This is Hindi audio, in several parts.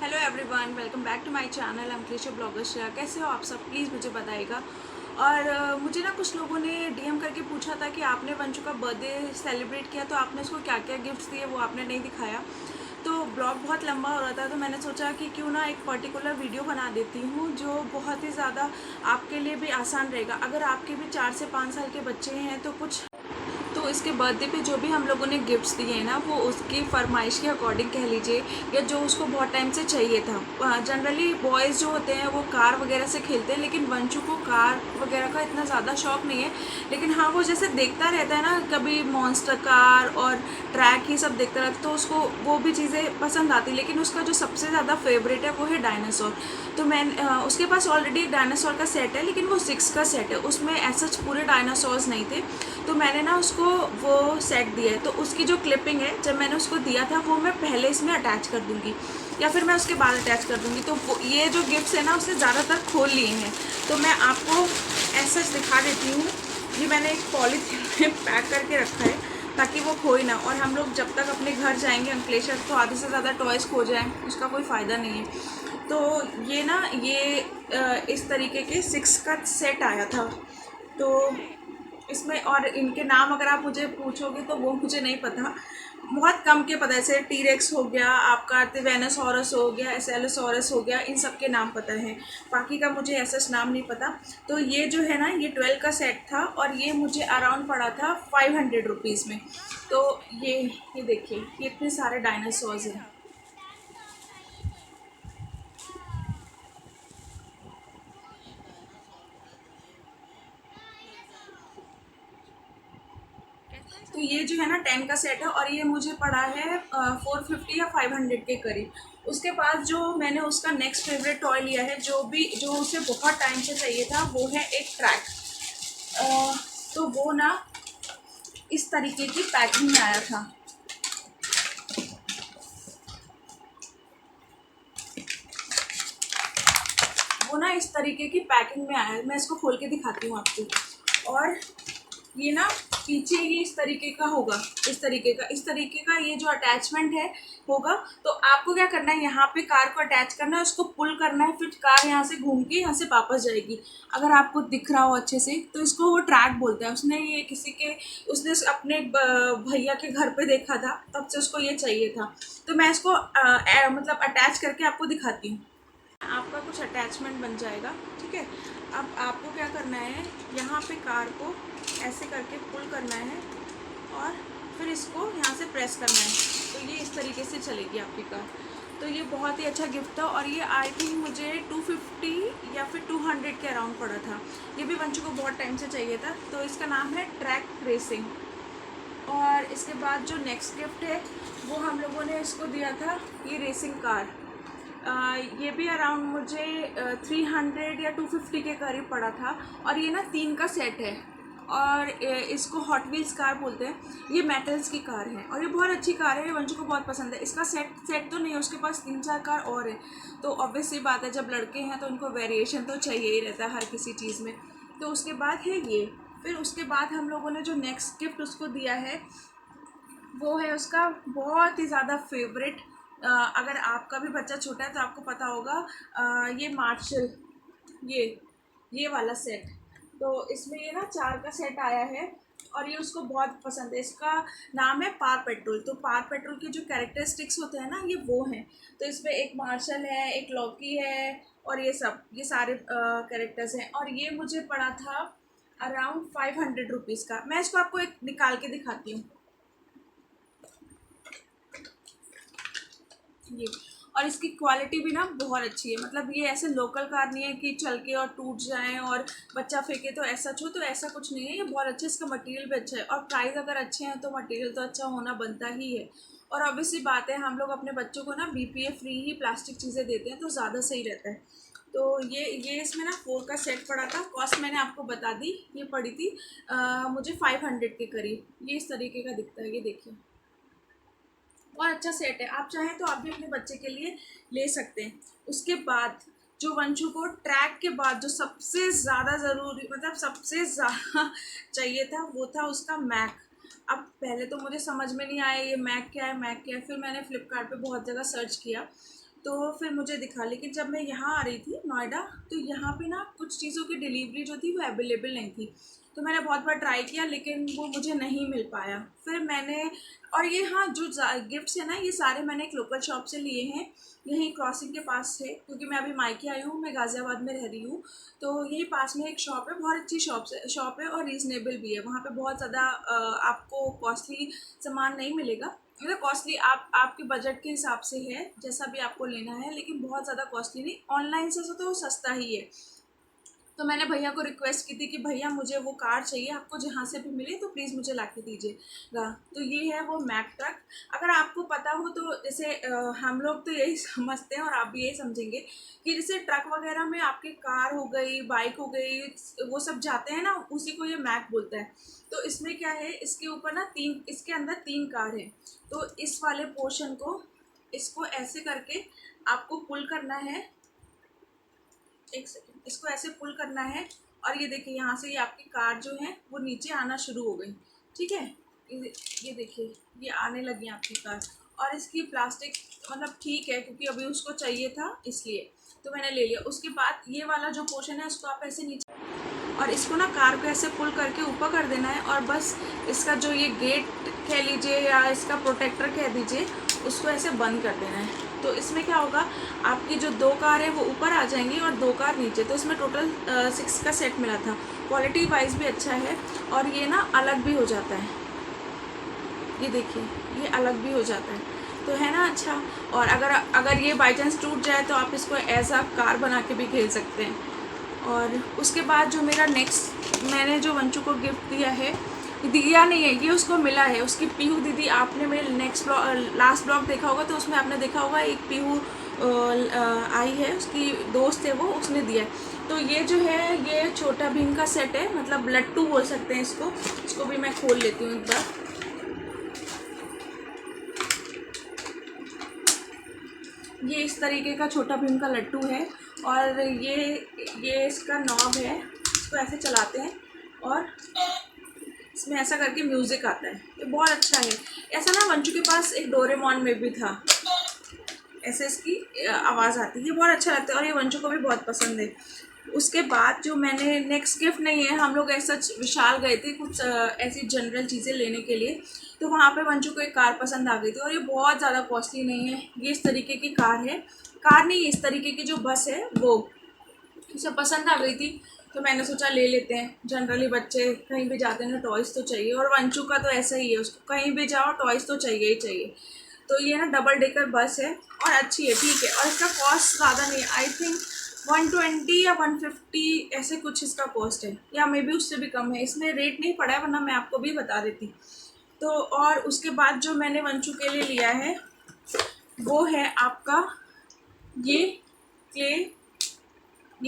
Hello everyone, welcome back to my channel Ankleshwar blogger Shreya. कैसे हो आप सब? प्लीज़ मुझे बताइएगा। और मुझे ना कुछ लोगों ने डीएम करके पूछा था कि आपने वंशु का बर्थडे सेलिब्रेट किया तो आपने उसको क्या क्या गिफ्ट्स दिए, वो आपने नहीं दिखाया। तो ब्लॉग बहुत लंबा हो रहा था, तो मैंने सोचा कि क्यों ना एक पर्टिकुलर वीडियो बना देती हूँ जो बहुत ही ज़्यादा आपके लिए भी आसान रहेगा। अगर आपके भी 4 से 5 साल के बच्चे हैं तो इसके बर्थडे पे जो भी हम लोगों ने गिफ्ट्स दिए हैं ना, वो उसकी फरमाइश के अकॉर्डिंग कह लीजिए, या जो उसको बहुत टाइम से चाहिए था। जनरली बॉयज़ जो होते हैं वो कार वगैरह से खेलते हैं, लेकिन वंशु को कार वगैरह का इतना ज़्यादा शौक नहीं है। लेकिन हाँ, वो जैसे देखता रहता है ना, कभी मॉन्स्टर कार और ट्रैक ही सब देखता रहता है, तो उसको वो भी चीज़ें पसंद आती। लेकिन उसका जो सबसे ज़्यादा फेवरेट है वो है डायनासोर। तो मैं उसके पास ऑलरेडी एक डायनासोर का सेट है, लेकिन वो 6 का सेट है, उसमें ऐसा पूरे डायनासोर्स नहीं थे। तो मैंने ना उसको वो सेट दिया है, तो उसकी जो क्लिपिंग है जब मैंने उसको दिया था वो मैं पहले इसमें अटैच कर दूँगी, या फिर मैं उसके बाद अटैच कर दूँगी। तो वो ये जो गिफ्ट्स है ना, उसने ज़्यादातर खोल लिए हैं। तो मैं आपको ऐसा दिखा देती हूँ। ये मैंने एक पॉलीथीन में पैक करके रखा है ताकि वो खोए ना, और हम लोग जब तक अपने घर जाएंगे अंकलेश्वर तो आधे से ज़्यादा टॉयज़ खो जाएँ, उसका कोई फ़ायदा नहीं है। तो ये ना, ये इस तरीके के 6 का सेट आया था। तो इसमें और इनके नाम अगर आप मुझे पूछोगे तो वो मुझे नहीं पता, बहुत कम के पता है। जैसे टीरेक्स हो गया आपका, टिवेनोसॉरस हो गया, एसेलोसॉरस हो गया, इन सब के नाम पता है। बाकी का मुझे ऐसा नाम नहीं पता। तो ये जो है ना, ये 12 का सेट था और ये मुझे अराउंड पड़ा था 500 रुपीज़ में। तो ये देखिए, ये इतने सारे डायनासोर्स हैं। तो ये जो है ना 10 का सेट है, और ये मुझे पड़ा है 450 या 500 के करीब। उसके बाद जो मैंने उसका नेक्स्ट फेवरेट टॉय लिया है, जो उसे बहुत टाइम से चाहिए था, वो है एक ट्रैक। तो वो ना इस तरीके की पैकिंग में आया था। वो ना इस तरीके की पैकिंग में आया है। मैं इसको खोल के दिखाती हूँ आपको। और ये ना पीछे ये इस तरीके का ये जो अटैचमेंट है होगा। तो आपको क्या करना है, यहाँ पे कार को अटैच करना है, उसको पुल करना है, फिर कार यहाँ से घूम के यहाँ से वापस जाएगी। अगर आपको दिख रहा हो अच्छे से, तो इसको वो ट्रैक बोलता है। उसने अपने भैया के घर पे देखा था, तब से उसको ये चाहिए था। तो मैं इसको मतलब अटैच करके आपको दिखाती हूँ। आपका कुछ अटैचमेंट बन जाएगा, ठीक है। अब आपको क्या करना है, यहाँ पे कार को ऐसे करके पुल करना है, और फिर इसको यहाँ से प्रेस करना है, तो ये इस तरीके से चलेगी आपकी कार। तो ये बहुत ही अच्छा गिफ्ट था, और ये आई थिंक मुझे 250 या फिर 200 के अराउंड पड़ा था। ये भी बच्चों को बहुत टाइम से चाहिए था। तो इसका नाम है ट्रैक रेसिंग। और इसके बाद जो नेक्स्ट गिफ्ट है, वो हम लोगों ने इसको दिया था, ये रेसिंग कार। ये भी अराउंड मुझे 300 या 250 के करीब पड़ा था। और ये ना 3 का सेट है, और इसको हॉट व्हील्स कार बोलते हैं। ये मेटल्स की कार है, और ये बहुत अच्छी कार है, ये वंशु को बहुत पसंद है। इसका सेट तो नहीं है, उसके पास 3-4 कार और है। तो ऑब्वियस सी बात है, जब लड़के हैं तो उनको वेरिएशन तो चाहिए ही रहता है हर किसी चीज़ में। तो उसके बाद है ये। फिर उसके बाद हम लोगों ने जो नेक्स्ट गिफ्ट उसको दिया है, वो है उसका बहुत ही ज़्यादा फेवरेट। अगर आपका भी बच्चा छोटा है तो आपको पता होगा, ये मार्शल, ये ये वाला सेट। तो इसमें ये ना 4 का सेट आया है, और ये उसको बहुत पसंद है। इसका नाम है पार पेट्रोल। तो पार पेट्रोल के जो कैरेक्टरिस्टिक्स होते हैं ना, ये वो हैं। तो इसमें एक मार्शल है, एक लॉकी है, और ये सारे कैरेक्टर्स हैं। और ये मुझे पड़ा था अराउंड 500 रुपीज़ का। मैं इसको आपको एक निकाल के दिखाती हूँ, ये। और इसकी क्वालिटी भी ना बहुत अच्छी है। मतलब ये ऐसे लोकल कार नहीं है कि चल के और टूट जाए और बच्चा फेंके तो ऐसा छो, तो ऐसा कुछ नहीं है। ये बहुत अच्छा, इसका मटेरियल भी अच्छा है, और प्राइस अगर अच्छे हैं तो मटेरियल तो अच्छा होना बनता ही है। और ऑब्वियसली बात है, हम लोग अपने बच्चों को ना बीपीए फ्री ही प्लास्टिक चीज़ें देते हैं, तो ज़्यादा सही रहता है। तो ये इसमें ना 4 का सेट पड़ा था। कॉस्ट मैंने आपको बता दी, ये पड़ी थी मुझे 500 के करीब। ये इस तरीके का दिखता है, ये देखिए, बहुत अच्छा सेट है। आप चाहें तो आप भी अपने बच्चे के लिए ले सकते हैं। उसके बाद जो वंशु को ट्रैक के बाद जो सबसे ज़्यादा ज़रूरी, मतलब सबसे ज़्यादा चाहिए था, वो था उसका मैक। अब पहले तो मुझे समझ में नहीं आया ये मैक क्या है, फिर मैंने फ्लिपकार्ट पे बहुत जगह सर्च किया। तो फिर मुझे दिखा, लेकिन जब मैं यहाँ आ रही थी नोएडा, तो यहाँ पे ना कुछ चीज़ों की डिलीवरी जो थी वो अवेलेबल नहीं थी। तो मैंने बहुत बार ट्राई किया लेकिन वो मुझे नहीं मिल पाया। फिर मैंने, और ये हाँ जो गिफ्ट्स है ना, ये सारे मैंने एक लोकल शॉप से लिए हैं, यहीं क्रॉसिंग के पास से, क्योंकि मैं अभी मायके आई हूँ, मैं गाज़ियाबाद में रह रही हूँ। तो यही पास में एक शॉप है, बहुत अच्छी शॉप है और रीज़नेबल भी है। वहाँ पे बहुत ज़्यादा आपको कॉस्टली सामान नहीं मिलेगा, मतलब कॉस्टली आपके बजट के हिसाब से है, जैसा भी आपको लेना है, लेकिन बहुत ज़्यादा कॉस्टली नहीं। ऑनलाइन से तो सस्ता ही है। तो मैंने भैया को रिक्वेस्ट की थी कि भैया मुझे वो कार चाहिए, आपको जहाँ से भी मिले तो प्लीज़ मुझे ला के दीजिएगा। तो ये है वो मैक ट्रक। अगर आपको पता हो तो जैसे हम लोग तो यही समझते हैं और आप भी यही समझेंगे कि जैसे ट्रक वगैरह में आपकी कार हो गई, बाइक हो गई, वो सब जाते हैं ना, उसी को ये मैक बोलता है। तो इसमें क्या है, इसके ऊपर ना इसके अंदर 3 कार है। तो इस वाले पोर्शन को, इसको ऐसे करके आपको पुल करना है। एक सेकेंड, इसको ऐसे पुल करना है और ये देखिए यहाँ से ये आपकी कार जो है वो नीचे आना शुरू हो गई। ठीक है, ये देखिए ये आने लगी आपकी कार। और इसकी प्लास्टिक मतलब ठीक है, क्योंकि अभी उसको चाहिए था इसलिए तो मैंने ले लिया। उसके बाद ये वाला जो पोर्शन है उसको आप ऐसे नीचे, और इसको ना कार को ऐसे पुल करके ऊपर कर देना है, और बस इसका जो ये गेट कह लीजिए या इसका प्रोटेक्टर कह दीजिए, उसको ऐसे बंद कर देना है। तो इसमें क्या होगा, आपकी जो 2 कार है वो ऊपर आ जाएंगी और 2 कार नीचे। तो इसमें टोटल 6 का सेट मिला था। क्वालिटी वाइज भी अच्छा है और ये ना अलग भी हो जाता है। ये देखिए ये अलग भी हो जाता है, तो है ना अच्छा। और अगर ये बाई चांस टूट जाए तो आप इसको एज अ कार बना के भी खेल सकते हैं। और उसके बाद जो मेरा नेक्स्ट, मैंने जो वंचू को गिफ्ट दिया नहीं है, ये उसको मिला है। उसकी पीहू दीदी, आपने मेरे लास्ट ब्लॉग देखा होगा तो उसमें आपने देखा होगा एक पीहू आई है, उसकी दोस्त है वो, उसने दिया है। तो ये जो है ये छोटा भीम का सेट है, मतलब लट्टू बोल सकते हैं इसको भी मैं खोल लेती हूँ एक बार। ये इस तरीके का छोटा भीम का लट्टू है और ये इसका नॉब है, इसको ऐसे चलाते हैं और इसमें ऐसा करके म्यूज़िक आता है। ये बहुत अच्छा है। ऐसा ना वंचू के पास एक डोरेमोन में भी था, ऐसे इसकी आवाज़ आती है, ये बहुत अच्छा लगता है और ये वंचू को भी बहुत पसंद है। उसके बाद जो मैंने नेक्स्ट गिफ्ट नहीं है, हम लोग ऐसा विशाल गए थे कुछ ऐसी जनरल चीज़ें लेने के लिए, तो वहाँ पे वंचू को एक कार पसंद आ गई थी और ये बहुत ज़्यादा कॉस्टली नहीं है। ये इस तरीके की कार नहीं, इस तरीके की जो बस है वो उसे पसंद आ गई थी। तो मैंने सोचा ले लेते हैं। जनरली बच्चे कहीं भी जाते हैं ना, टॉयज़ तो चाहिए, और वंचू का तो ऐसा ही है, उसको कहीं भी जाओ टॉयज़ तो चाहिए ही चाहिए। तो ये ना डबल डेकर बस है और अच्छी है, ठीक है। और इसका कॉस्ट ज़्यादा नहीं है, आई थिंक 120 या 150 ऐसे कुछ इसका कॉस्ट है, या मे बी उससे भी कम है। इसमें रेट नहीं पड़ा है, वरना मैं आपको भी बता देती। तो और उसके बाद जो मैंने वंचू के लिए लिया है वो है आपका ये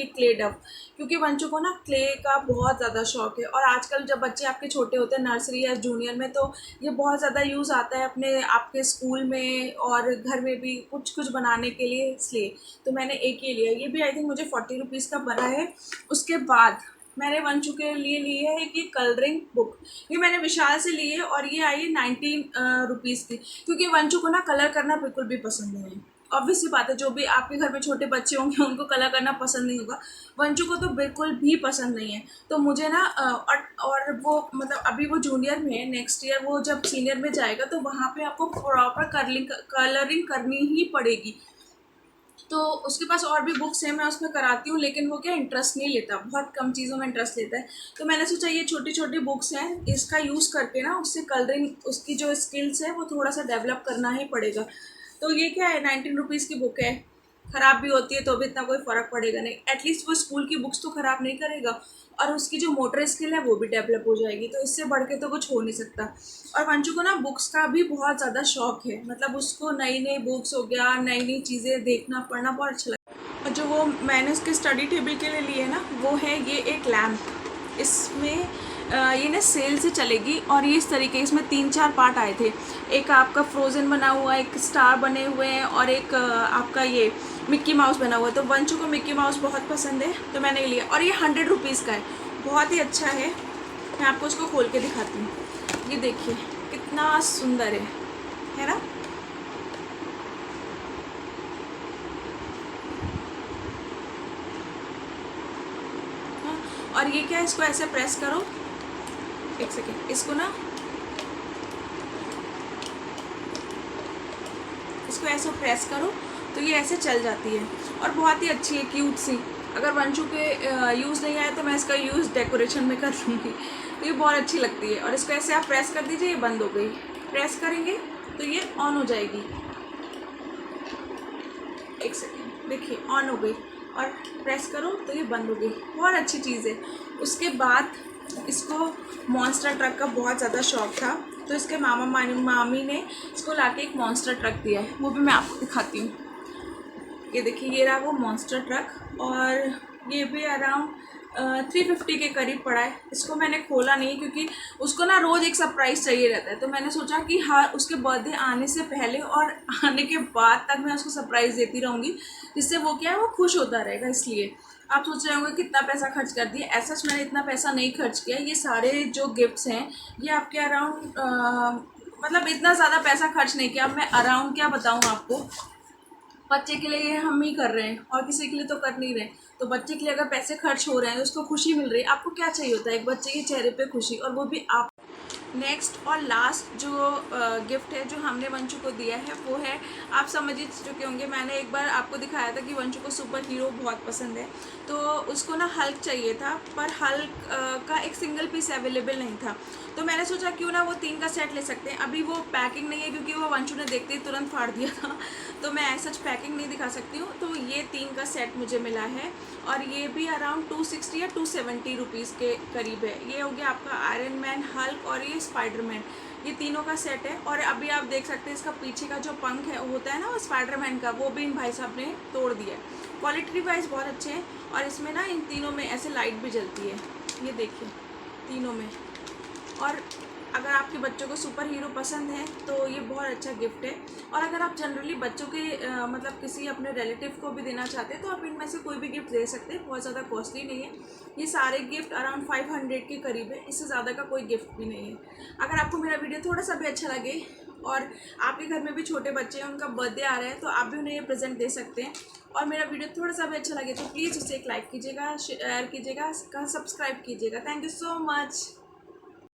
क्ले डब, क्योंकि वंचू को ना क्ले का बहुत ज़्यादा शौक है। और आजकल जब बच्चे आपके छोटे होते हैं नर्सरी या जूनियर में, तो ये बहुत ज़्यादा यूज़ आता है आपके स्कूल में और घर में भी कुछ बनाने के लिए, इसलिए तो मैंने एक ही लिया। ये भी आई थिंक मुझे 40 रुपीज़ का पड़ा है। उसके बाद मैंने वंचू के लिए ली है कि कलरिंग बुक, ये मैंने विशाल से ली है और ये आई है 19 रुपीज़ की, क्योंकि वंचू को ना कलर करना बिल्कुल भी पसंद नहीं है। ऑब्वियस सी बात है, जो भी आपके घर में छोटे बच्चे होंगे उनको कलर करना पसंद नहीं होगा, वंचू को तो बिल्कुल भी पसंद नहीं है। तो मुझे ना और वो मतलब अभी वो जूनियर में है, नेक्स्ट ईयर वो जब सीनियर में जाएगा तो वहाँ पे आपको प्रॉपर कलरिंग करनी ही पड़ेगी। तो उसके पास और भी बुक्स हैं, मैं उसमें कराती हूँ, लेकिन वो क्या इंटरेस्ट नहीं लेता, बहुत कम चीज़ों में इंटरेस्ट लेता है। तो मैंने सोचा ये छोटी छोटी बुक्स हैं, इसका यूज़ करके ना उससे कलरिंग, उसकी जो स्किल्स है वो थोड़ा सा डेवलप करना ही पड़ेगा। तो ये क्या है, 19 रुपीज़ की बुक है, ख़राब भी होती है तो भी इतना कोई फ़र्क पड़ेगा नहीं। एटलीस्ट वो स्कूल की बुक्स तो ख़राब नहीं करेगा और उसकी जो मोटर स्किल है वो भी डेवलप हो जाएगी। तो इससे बढ़ के तो कुछ हो नहीं सकता। और वंचू को ना बुक्स का भी बहुत ज़्यादा शौक है, मतलब उसको नई नई बुक्स हो गया, नई नई चीज़ें देखना पढ़ना बहुत अच्छा लगता है। और जो वो मैंने उसके स्टडी टेबल के लिए लिए ना, वो है ये एक लैम्प। इसमें ये ना सेल से चलेगी और ये इस तरीके, इसमें 3-4 पार्ट आए थे। एक आपका फ्रोज़न बना हुआ, एक स्टार बने हुए हैं और एक आपका ये मिक्की माउस बना हुआ है। तो वंचू को मिक्की माउस बहुत पसंद है तो मैंने लिया, और ये 100 रुपीज़ का है, बहुत ही अच्छा है। मैं आपको इसको खोल के दिखाती हूँ। ये देखिए कितना सुंदर है ना। और ये क्या, इसको ऐसे प्रेस करो, एक सेकेंड, इसको ना इसको ऐसे प्रेस करो तो ये ऐसे चल जाती है और बहुत ही अच्छी है, क्यूट सी। अगर वंशु के यूज़ नहीं आए तो मैं इसका यूज़ डेकोरेशन में कर लूँगी। तो ये बहुत अच्छी लगती है। और इसको ऐसे आप प्रेस कर दीजिए, ये बंद हो गई। प्रेस करेंगे तो ये ऑन हो जाएगी। एक सेकेंड, देखिए ऑन हो गई। और प्रेस करो तो ये बंद हो गई। बहुत अच्छी चीज़ है। उसके बाद इसको मॉन्स्टर ट्रक का बहुत ज़्यादा शौक था, तो इसके मामी ने इसको लाके एक मॉन्स्टर ट्रक दिया है, वो भी मैं आपको दिखाती हूँ। ये देखिए, ये रहा वो मॉन्स्टर ट्रक और ये भी अराउंड 350 के करीब पड़ा है। इसको मैंने खोला नहीं क्योंकि उसको ना रोज़ एक सरप्राइज़ चाहिए रहता है, तो मैंने सोचा कि हर उसके बर्थडे आने से पहले और आने के बाद तक मैं उसको सरप्राइज़ देती रहूँगी, जिससे वो क्या है, वो खुश होता रहेगा। इसलिए आप सोच रहे होंगे कितना पैसा खर्च कर दिया। ऐसा मैंने इतना पैसा नहीं खर्च किया। ये सारे जो गिफ्ट्स हैं ये आपके अराउंड मतलब इतना ज़्यादा पैसा खर्च नहीं किया। मैं अराउंड क्या बताऊँ आपको, बच्चे के लिए हम ही कर रहे हैं और किसी के लिए तो कर नहीं रहे। तो बच्चे के लिए अगर पैसे खर्च हो रहे हैं, उसको खुशी मिल रही है, आपको क्या चाहिए होता है, एक बच्चे के चेहरे पे खुशी, और वो भी आप। नेक्स्ट और लास्ट जो गिफ्ट है जो हमने वंशु को दिया है वो है, आप समझ ही चुके होंगे, मैंने एक बार आपको दिखाया था कि वंशु को सुपर हीरो बहुत पसंद है, तो उसको ना हल्क चाहिए था, पर हल्क का एक सिंगल पीस अवेलेबल नहीं था। तो मैंने सोचा क्यों ना वो 3 का सेट ले सकते हैं। अभी वो पैकिंग नहीं है क्योंकि वो वंशु ने देखते ही तुरंत फाड़ दिया था, तो मैं ऐसा पैकिंग नहीं दिखा सकती हूँ। तो ये 3 का सेट मुझे मिला है और ये भी अराउंड 260 या 270 रुपीज़ के करीब है। ये हो गया आपका आयरन मैन, हल्क और ये स्पाइडरमैन, ये तीनों का सेट है। और अभी आप देख सकते हैं इसका पीछे का जो पंख है होता है ना वो स्पाइडरमैन का, वो भी इन भाई साहब ने तोड़ दिया है। क्वालिटी वाइज बहुत अच्छे हैं और इसमें ना इन तीनों में ऐसे लाइट भी जलती है, ये देखिए तीनों में। और अगर आपके बच्चों को सुपर हीरो पसंद है तो ये बहुत अच्छा गिफ्ट है। और अगर आप जनरली बच्चों के मतलब किसी अपने रिलेटिव को भी देना चाहते हैं तो आप इनमें से कोई भी गिफ्ट दे सकते हैं, बहुत ज़्यादा कॉस्टली नहीं है। ये सारे गिफ्ट अराउंड 500 के करीब है, इससे ज़्यादा का कोई गिफ्ट भी नहीं है। अगर आपको मेरा वीडियो थोड़ा सा भी अच्छा लगे और आपके घर में भी छोटे बच्चे हैं, उनका बर्थडे आ रहा है, तो आप भी उन्हें ये प्रेजेंट दे सकते हैं। और मेरा वीडियो थोड़ा सा भी अच्छा लगे तो प्लीज़ उसे एक लाइक कीजिएगा, शेयर कीजिएगा, सब्सक्राइब कीजिएगा। Thank you so much.